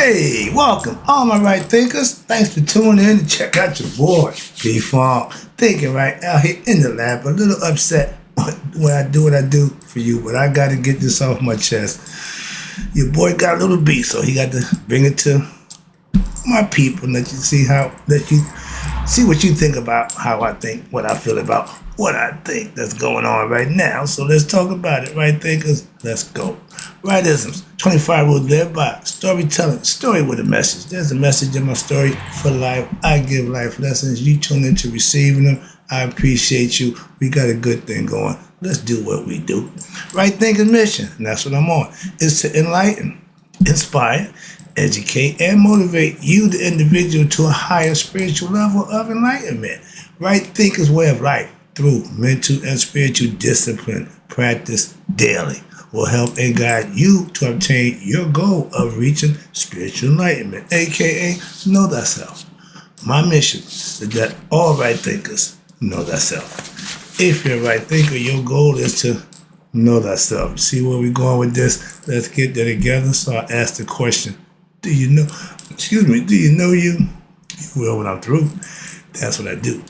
Hey, welcome, all my right thinkers. Thanks for tuning in and check out your boy, B-Funk. Thinking right out here in the lab, a little upset when I do what I do for you, but I got to get this off my chest. Your boy got a little beat, so he got to bring it to my people and let you see what you think about how I think, what I feel about what I think that's going on right now. So let's talk about it, right thinkers? Let's go. Rightisms, 25 rules live by. Storytelling, story with a message. There's a message in my story for life. I give life lessons. You tune into receiving them. I appreciate you. We got a good thing going. Let's do what we do. Right thinking mission, and that's what I'm on, is to enlighten, inspire, educate, and motivate you, the individual, to a higher spiritual level of enlightenment. Right thinkers' way of life through mental and spiritual discipline practice daily will help and guide you to obtain your goal of reaching spiritual enlightenment, aka know thyself. My mission is that all right thinkers know thyself. If you're a right thinker, your goal is to know thyself. See where we're going with this? Let's get there together. So I ask the question, do you know you? You will when I'm through. That's what I do.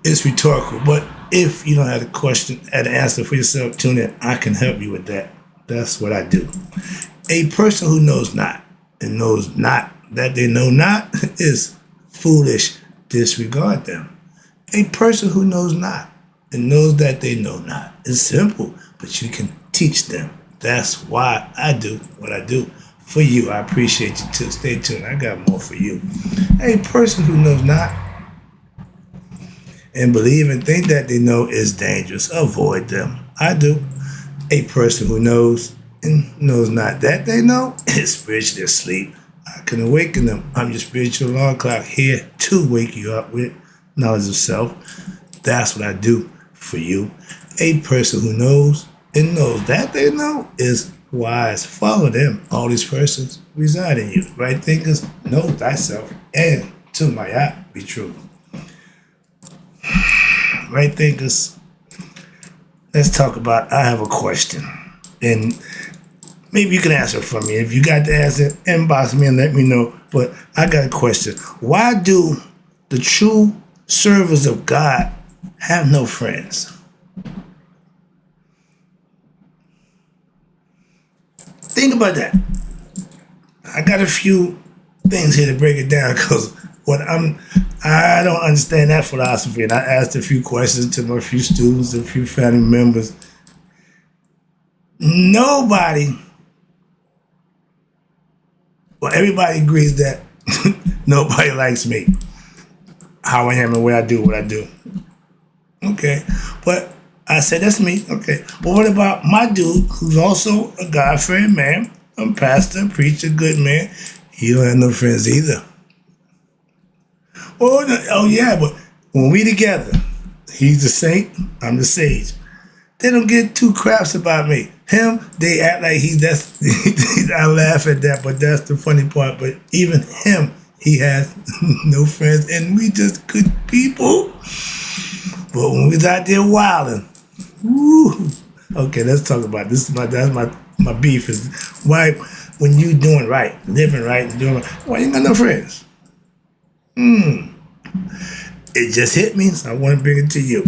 It's rhetorical, but if you don't have a question and an answer for yourself, tune in. I can help you with that. That's what I do. A person who knows not and knows not that they know not is foolish. Disregard them. A person who knows not and knows that they know not is simple, but you can teach them. That's why I do what I do for you. I appreciate you too. Stay tuned. I got more for you. A person who knows not and believe and think that they know is dangerous. Avoid them. I do. A person who knows and knows not that they know is spiritually asleep. I can awaken them. I'm your spiritual alarm clock here to wake you up with knowledge of self. That's what I do for you. A person who knows and knows that they know is wise. Follow them. All these persons reside in you. Right thinkers, know thyself, and to my eye be true. Right thinkers, let's talk about, I have a question. And maybe you can answer it for me. If you got the answer, inbox me and let me know. But I got a question. Why do the true servants of God have no friends? Think about that. I got a few things here to break it down because I don't understand that philosophy, and I asked a few questions to my few students, a few family members. Everybody agrees that nobody likes me, how I am and where I do what I do. Okay, but I said that's me. Okay, but what about my dude, who's also a God-fearing man, a pastor, preacher, good man? He don't have no friends either. Oh yeah, but when we together, he's the saint, I'm the sage. They don't get two craps about me. Him, they act like I laugh at that, but that's the funny part. But even him, he has no friends, and we just good people. But when we was out there wilding, woo. Okay, let's talk about this. That's my beef is why when you doing right, living right, and doing right, why you ain't got no friends? It just hit me, so I want to bring it to you.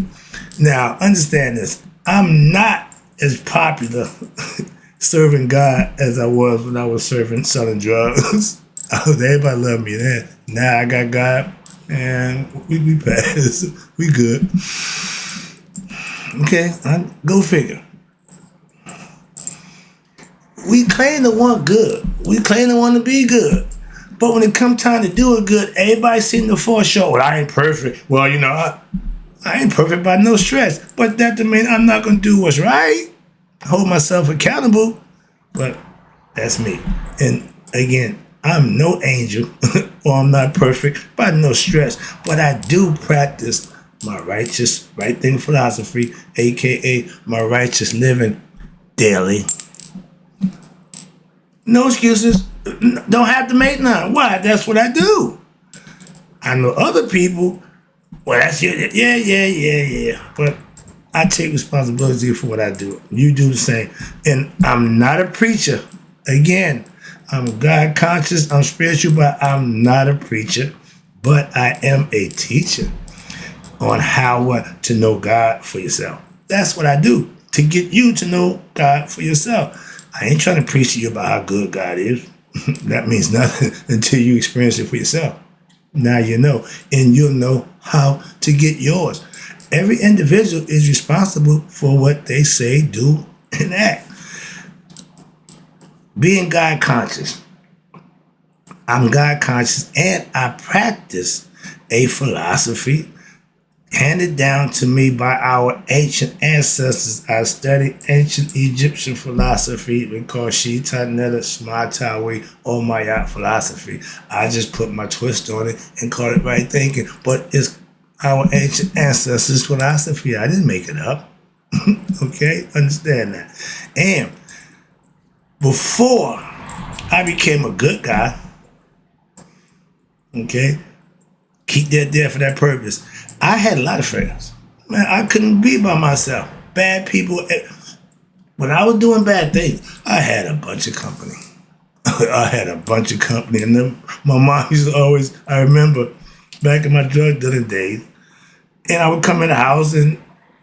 Now, understand this. I'm not as popular serving God as I was when I was selling drugs. Everybody loved me then. Now I got God, and we pass. We good. Okay, go figure. We claim to want good. We claim to want to be good. But when it comes time to do it good, everybody seems to fall short. Well, I ain't perfect. Well, I ain't perfect by no stretch. But that doesn't mean I'm not going to do what's right. Hold myself accountable. But that's me. And again, I'm no angel, or I'm not perfect by no stretch. But I do practice my righteous, right thing philosophy, a.k.a. my righteous living daily. No excuses. Don't have to make none. Why? That's what I do. I know other people, well, that's your, yeah. But I take responsibility for what I do. You do the same. And I'm not a preacher. Again, I'm God conscious. I'm spiritual, but I'm not a preacher. But I am a teacher on how to know God for yourself. That's what I do to get you to know God for yourself. I ain't trying to preach to you about how good God is. That means nothing until you experience it for yourself. Now you know, and you'll know how to get yours. Every individual is responsible for what they say, do, and act. Being God conscious. I'm God conscious, and I practice a philosophy handed down to me by our ancient ancestors. I studied ancient Egyptian philosophy because she Tanetta Smatawi or Mayat philosophy. I just put my twist on it and call it right thinking. But it's our ancient ancestors' philosophy. I didn't make it up. Okay? Understand that. And before I became a good guy, okay, keep that there for that purpose. I had a lot of friends. Man, I couldn't be by myself. Bad people. When I was doing bad things, I had a bunch of company. I had a bunch of company. And then my mom used to always, I remember back in my drug dealing days, and I would come in the house and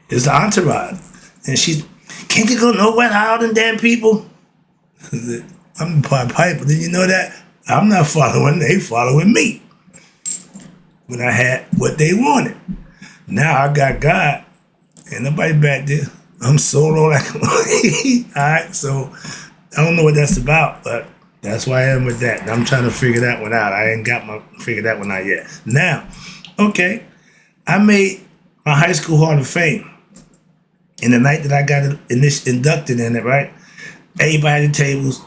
it's the entourage. And she, can't you go nowhere higher than damn people? I'm the Pied Piper. Did you know that? I'm not following, they following me. When I had what they wanted. Now I got God. Ain't nobody back there. I'm solo like alright, so I don't know what that's about, but that's why I am with that. I'm trying to figure that one out. I ain't got my figure that one out yet. Now, okay, I made my high school Hall of Fame. And the night that I got inducted in it, right? Everybody at the tables,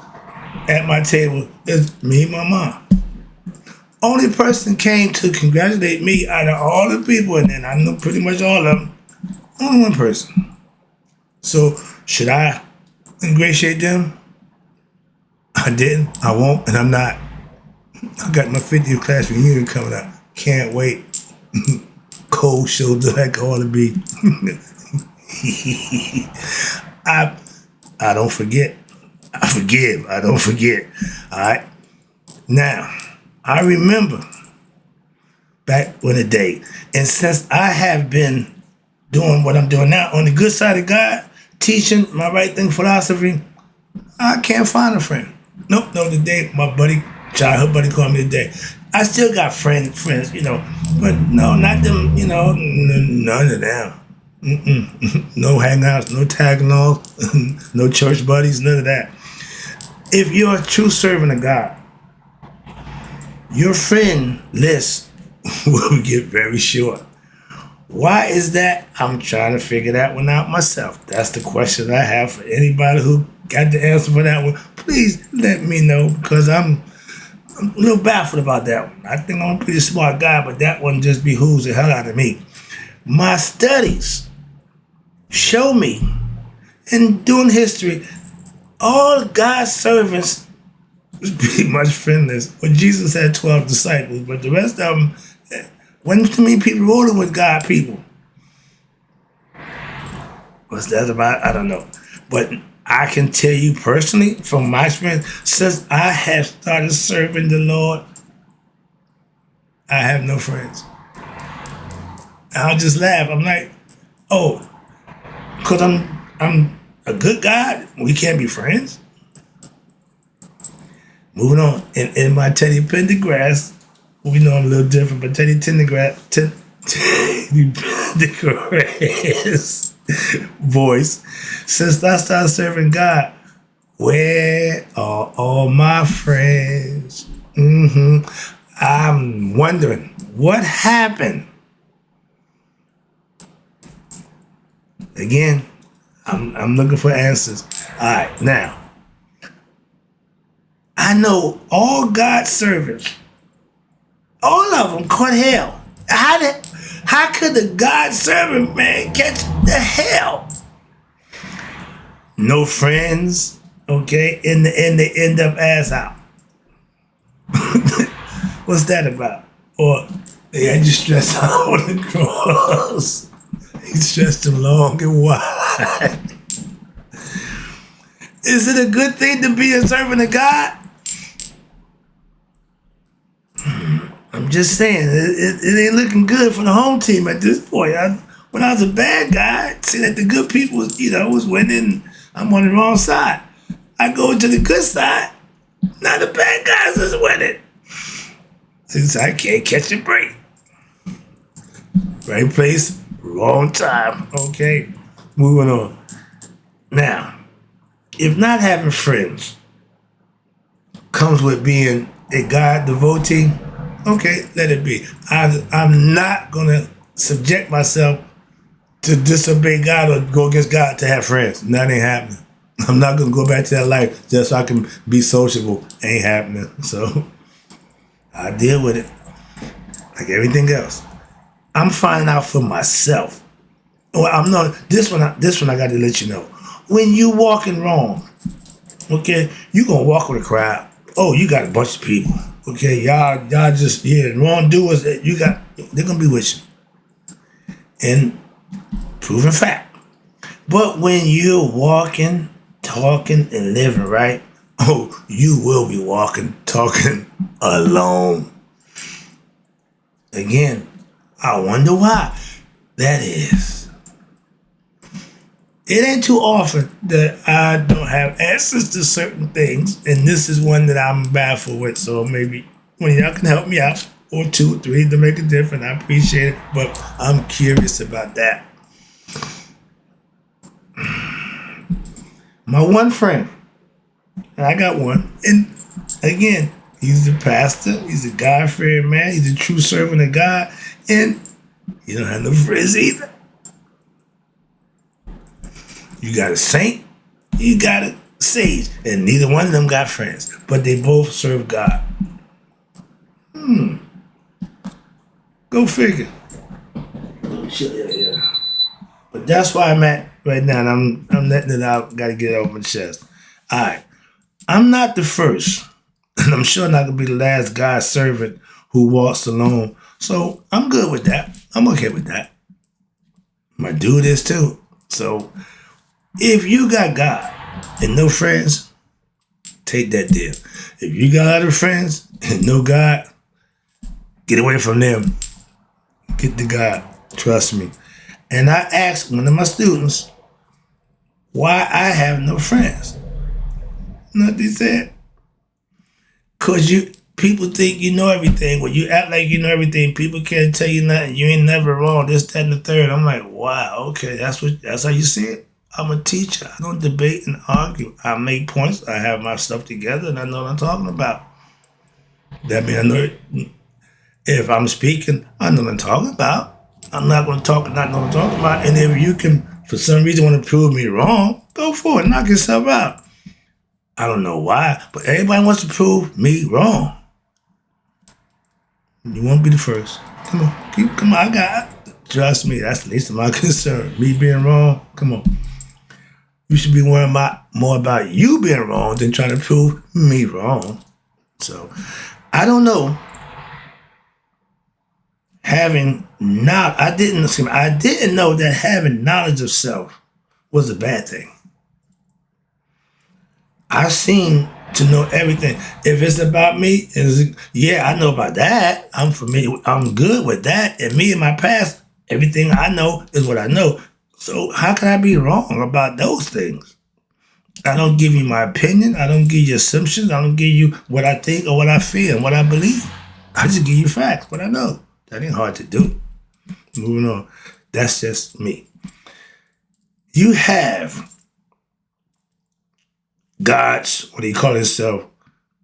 at my table, is me and my mom. Only person came to congratulate me out of all the people, and then I knew pretty much all of them. Only one person. So should I ingratiate them? I didn't. I won't, and I'm not. I got my 50th class reunion coming up. Can't wait. Cold shoulder like I ought to be. I don't forget. I forgive. I don't forget. All right. Now, I remember back in the day, and since I have been doing what I'm doing now on the good side of God, teaching my right thing philosophy, I can't find a friend. Nope, no, today my buddy, childhood buddy called me today. I still got friends, but no, not them, none of them. No hangouts, no tagging along, no church buddies, none of that. If you're a true servant of God, your friend list will get very short. Why is that? I'm trying to figure that one out myself. That's the question I have for anybody who got the answer for that one. Please let me know, because I'm a little baffled about that one. I think I'm a pretty smart guy, but that one just behooves the hell out of me. My studies show me, in doing history, all God's servants was pretty much friendless. Well, Jesus had 12 disciples, but the rest of them, wasn't too many people rolling with God people. What's that about? I don't know. But I can tell you personally, from my experience, since I have started serving the Lord, I have no friends. I'll just laugh. I'm like, oh, because I'm a good guy, we can't be friends? Moving on. In my Teddy Pendergrass, we know I'm a little different, but Teddy Pendergrass voice, since I started serving God, where are all my friends? I'm wondering what happened. Again, I'm looking for answers. All right, now I know all God's servants, all of them caught hell. How could the God servant man catch the hell? No friends, okay? In the end, they end up ass out. What's that about? Or they had you stressed out on the cross. He stretched them long and wide. Is it a good thing to be a servant of God? I'm just saying, it ain't looking good for the home team at this point. When I was a bad guy, see that the good people was winning, I'm on the wrong side. I go to the good side, now the bad guys is winning. Since I can't catch a break. Right place, wrong time. Okay, moving on. Now, if not having friends comes with being a God devotee, okay, let it be. I'm not going to subject myself to disobey God or go against God to have friends. That ain't happening. I'm not going to go back to that life just so I can be sociable. Ain't happening. So I deal with it like everything else. I'm finding out for myself. Well, I'm not. This one I got to let you know. When you walking wrong, okay, you gonna walk with a crowd. Oh, you got a bunch of people. Okay, y'all just wrongdoers. They're gonna be with you. And proven fact. But when you're walking, talking, and living right, oh, you will be walking, talking alone. Again, I wonder why that is. It ain't too often that I don't have answers to certain things, and this is one that I'm baffled with. So maybe one of y'all can help me out, or two or three to make a difference. I appreciate it, but I'm curious about that. My one friend, and I got one, and again, he's the pastor, he's a God-fearing man, he's a true servant of God, and he don't have no friends either. You got a saint, you got a sage, and neither one of them got friends, but they both serve God. Go figure. Yeah. But that's why I'm at right now, and I'm letting it out. Got to get it off my chest. All right, I'm not the first, and I'm sure not gonna be the last God servant who walks alone. So I'm good with that. I'm okay with that. My dude is too. So if you got God and no friends, take that deal. If you got other friends and no God, get away from them. Get to God. Trust me. And I asked one of my students why I have no friends. You know what they said? Because people think you know everything. When you act like you know everything, people can't tell you nothing. You ain't never wrong. This, that, and the third. I'm like, wow, okay, that's how you see it. I'm a teacher. I don't debate and argue. I make points. I have my stuff together, and I know what I'm talking about. That means I know it. If I'm speaking, I know what I'm talking about. I'm not going to talk and not know what I'm talking about. And if you can, for some reason, want to prove me wrong, go for it. Knock yourself out. I don't know why, but everybody wants to prove me wrong. You won't be the first. Come on, I got it. Trust me, that's the least of my concern. Me being wrong, come on. You should be worrying more about you being wrong than trying to prove me wrong. So, I don't know. I didn't know that having knowledge of self was a bad thing. I seem to know everything. If it's about me, I know about that. I'm familiar. I'm good with that. And me in my past, everything I know is what I know. So how can I be wrong about those things? I don't give you my opinion. I don't give you assumptions. I don't give you what I think or what I feel and what I believe. I just give you facts, what I know. That ain't hard to do. Moving on. That's just me. You have God's, what do you call himself?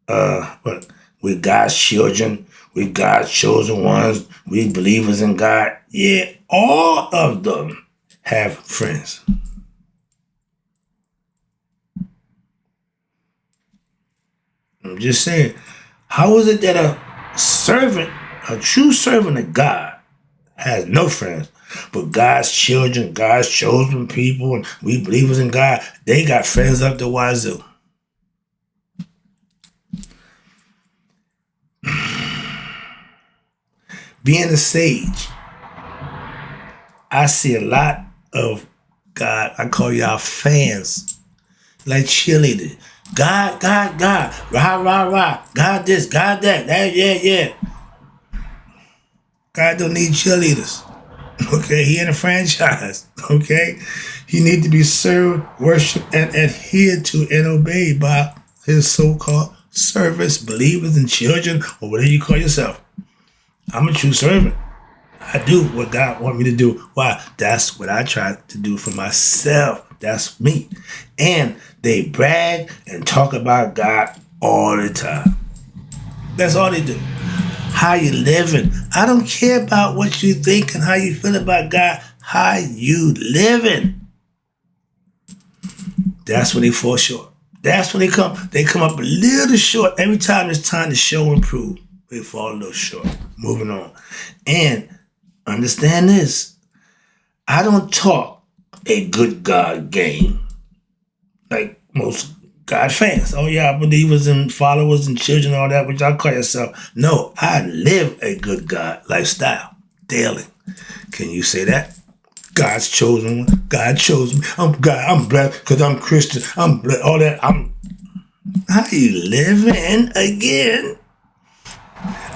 We're God's children. We're God's chosen ones. We believers in God. Yeah, all of them have friends. I'm just saying, how is it that a true servant of God has no friends, but God's children, God's chosen people, and we believers in God, they got friends up the wazoo? Being a sage, I see a lot of God, I call y'all fans, like cheerleaders. God, rah, rah, rah, God this, God that, yeah. God don't need cheerleaders. Okay, he in a franchise. Okay, he need to be served, worshipped, and adhered to and obeyed by his so-called servants, believers, and children, or whatever you call yourself. I'm a true servant. I do what God want me to do. Why? That's what I try to do for myself. That's me. And they brag and talk about God all the time. That's all they do. How you living? I don't care about what you think and how you feel about God. How you living? That's when they fall short. That's when they come up a little short. Every time it's time to show and prove, they fall a little short. Moving on. And understand this. I don't talk a good God game like most God fans. Oh yeah, believers and followers and children, all that, which I call yourself. No, I live a good God lifestyle daily. Can you say that? God's chosen one. God chose me. I'm God. I'm blessed because I'm Christian. I'm blessed. All that. How you living again?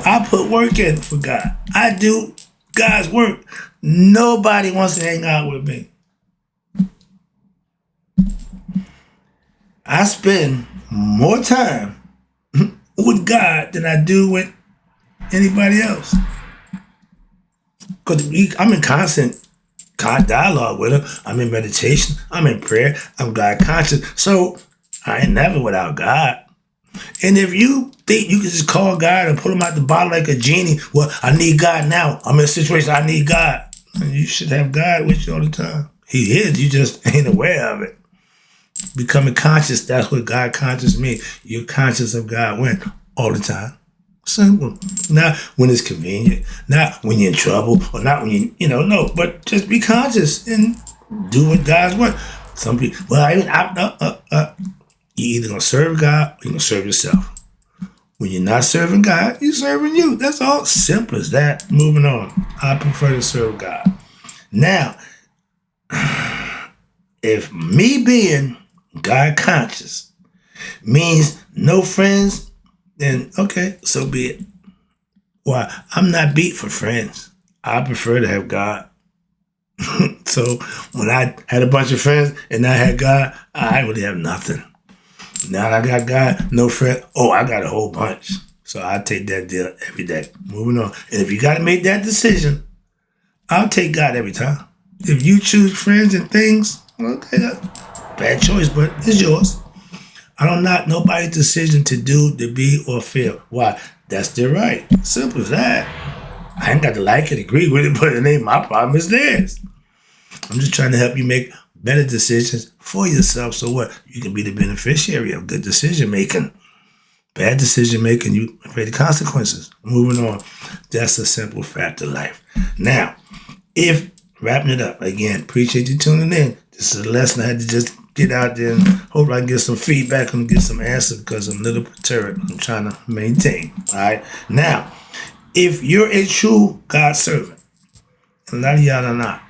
I put work in for God. I do God's work. Nobody wants to hang out with me. I spend more time with God than I do with anybody else. Because I'm in constant dialogue with him. I'm in meditation. I'm in prayer. I'm God conscious. So I ain't never without God. And if you think you can just call God and pull him out the bottle like a genie, well, I need God now. I'm in a situation I need God. And you should have God with you all the time. He is. You just ain't aware of it. Becoming conscious, that's what God conscious means. You're conscious of God when? All the time. Simple. Not when it's convenient, not when you're in trouble, or not when no, but just be conscious and do what God's want. Some people, well, you either gonna serve God or you're gonna serve yourself. When you're not serving God, you're serving you. That's all. Simple as that. Moving on. I prefer to serve God. Now, if me being God conscious means no friends, then okay, so be it. Why? I'm not beat for friends. I prefer to have God. So when I had a bunch of friends and I had God, I really have nothing. Now I got God, no friend. Oh, I got a whole bunch. So I take that deal every day. Moving on. And if you got to make that decision, I'll take God every time. If you choose friends and things, okay, that's bad choice, but it's yours. I don't knock nobody's decision to do, to be, or feel. Why? That's their right. Simple as that. I ain't got to like it, agree with it, but it ain't my problem, it's theirs. I'm just trying to help you make better decisions for yourself. So what? You can be the beneficiary of good decision making. Bad decision making, you pay the consequences. Moving on. That's a simple fact of life. Now, wrapping it up, again, appreciate you tuning in. This is a lesson I had to just get out there and hope I can get some feedback and get some answers because I'm a little perturbed. I'm trying to maintain. All right. Now, if you're a true God servant, and a lot of y'all are not,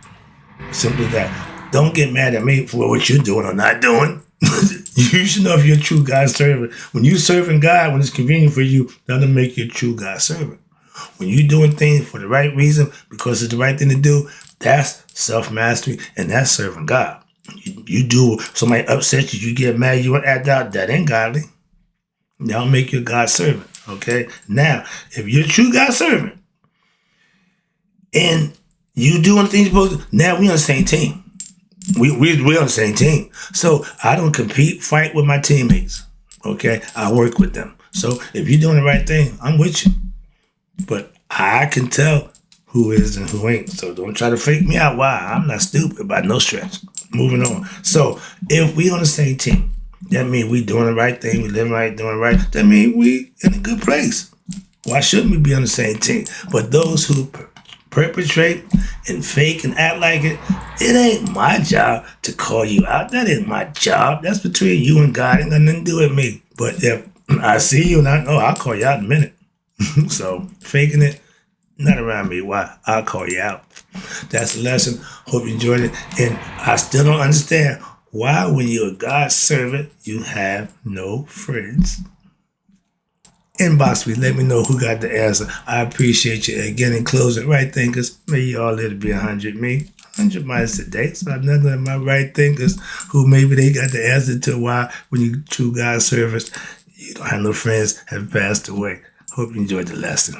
simply that, don't get mad at me for what you're doing or not doing. You should know if you're a true God servant. When you're serving God, when it's convenient for you, that'll make you a true God servant. When you're doing things for the right reason, because it's the right thing to do, that's self-mastery and that's serving God. You do, somebody upsets you, you get mad, you act out, that ain't godly. That'll make you a God servant, okay? Now, if you're a true God servant and you doing things you're supposed to, now we on the same team. We're on the same team. So I don't compete, fight with my teammates, okay? I work with them. So if you're doing the right thing, I'm with you. But I can tell who is and who ain't. So don't try to fake me out. Why? I'm not stupid by no stretch. Moving on. So if we on the same team, that means we doing the right thing, we living right, doing right. That means we in a good place. Why shouldn't we be on the same team? But those who perpetrate and fake and act like it ain't my job to call you out. That ain't my job. That's between you and God. Ain't got nothing to do with me. But if I see you and I know, I'll call you out in a minute. So faking it, not around me. Why? I'll call you out. That's the lesson. Hope you enjoyed it. And I still don't understand why when you're a God servant, you have no friends. Inbox me. Let me know who got the answer. I appreciate you. Again, in closing, right thinkers, may you all live to be 100. Me, 100 minus today. So I'm not of my right thinkers who maybe they got the answer to why when you true God's service, you don't have no friends have passed away. Hope you enjoyed the lesson.